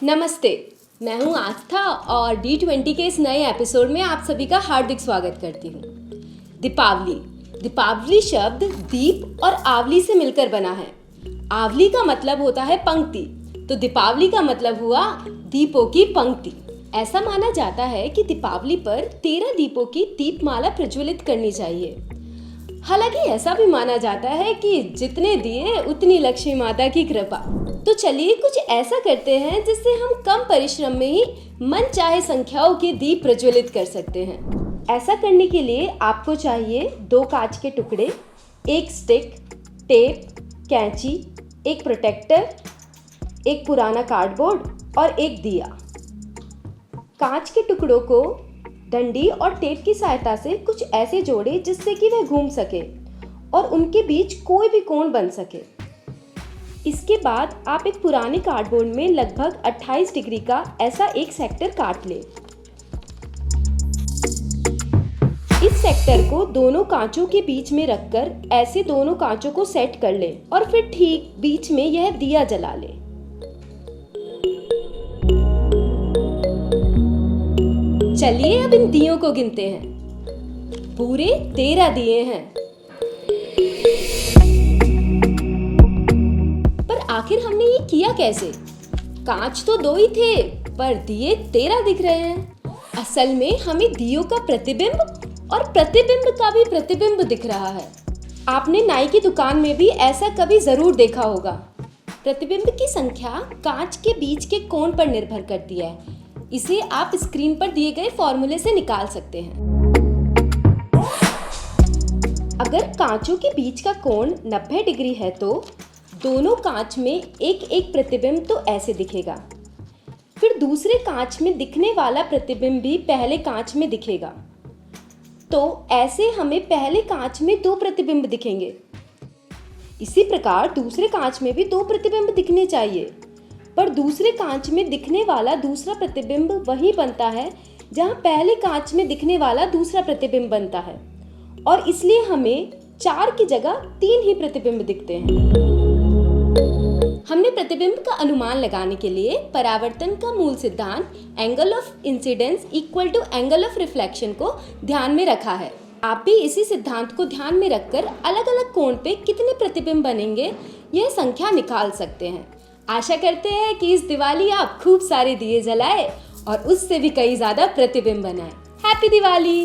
नमस्ते, मैं हूँ आस्था और D20 के इस नए एपिसोड में आप सभी का हार्दिक स्वागत करती हूँ। दीपावली शब्द दीप और आवली से मिलकर बना है। आवली का मतलब होता है पंक्ति, तो दीपावली का मतलब हुआ दीपों की पंक्ति। ऐसा माना जाता है कि दीपावली पर 13 दीपों की दीपमाला प्रज्वलित करनी चाहिए। हालांकि ऐसा भी माना जाता है कि जितने दिए उतनी लक्ष्मी माता की कृपा। तो चलिए कुछ ऐसा करते हैं जिससे हम कम परिश्रम में ही मन चाहे संख्याओं के दीप प्रज्वलित कर सकते हैं। ऐसा करने के लिए आपको चाहिए 2 कांच के टुकड़े, 1 स्टिक, टेप, कैंची, एक प्रोटेक्टर, एक पुराना कार्डबोर्ड और एक दिया। कांच के टुकड़ों को डंडी और टेप की सहायता से कुछ ऐसे जोड़े जिससे कि वह घूम सके और उनके बीच कोई भी कोण बन सके। इसके बाद आप एक पुराने कार्डबोर्ड में लगभग 28 डिग्री का ऐसा एक सेक्टर काट लें। इस सेक्टर को दोनों कांचों के बीच में रखकर ऐसे दोनों कांचों को सेट कर लें और फिर ठीक बीच में यह दिया जला लें। चलिए अब इन दियों को गिनते हैं। पूरे 13 दिए हैं। पर आखिर हमने ये किया कैसे? कांच तो 2 ही थे पर दिए 13 दिख रहे हैं। असल में हमें दियों का प्रतिबिंब और प्रतिबिंब का भी प्रतिबिंब दिख रहा है। आपने नाई की दुकान में भी ऐसा कभी जरूर देखा होगा। प्रतिबिंब की संख्या कांच के बीच के कोण पर निर्भर करती है। इसे आप स्क्रीन पर दिए गए फॉर्मूले से निकाल सकते हैं। अगर कांचों के बीच का कोण 90 डिग्री है तो दोनों कांच में एक एक प्रतिबिंब तो ऐसे दिखेगा। फिर दूसरे कांच में दिखने वाला प्रतिबिंब भी पहले कांच में दिखेगा। तो ऐसे हमें पहले कांच में 2 प्रतिबिंब दिखेंगे। इसी प्रकार दूसरे कांच में भी 2 प्रतिबिंब दिखने चाहिए। पर दूसरे कांच में दिखने वाला दूसरा प्रतिबिंब वही बनता है जहां पहले कांच में दिखने वाला दूसरा प्रतिबिंब बनता है और इसलिए हमें 4 की जगह 3 ही प्रतिबिंब दिखते हैं। हमने प्रतिबिंब का अनुमान लगाने के लिए परावर्तन का मूल सिद्धांत angle of incidence equal to angle of reflection को ध्यान में रखा है। आप भी इसी सिद्धांत को ध्यान में रखकर अलग अलग कोण पे कितने प्रतिबिंब बनेंगे यह संख्या निकाल सकते हैं। आशा करते हैं कि इस दिवाली आप खूब सारे दिए जलाए और उससे भी कई ज्यादा प्रतिबिंब बनाए। हैप्पी दिवाली।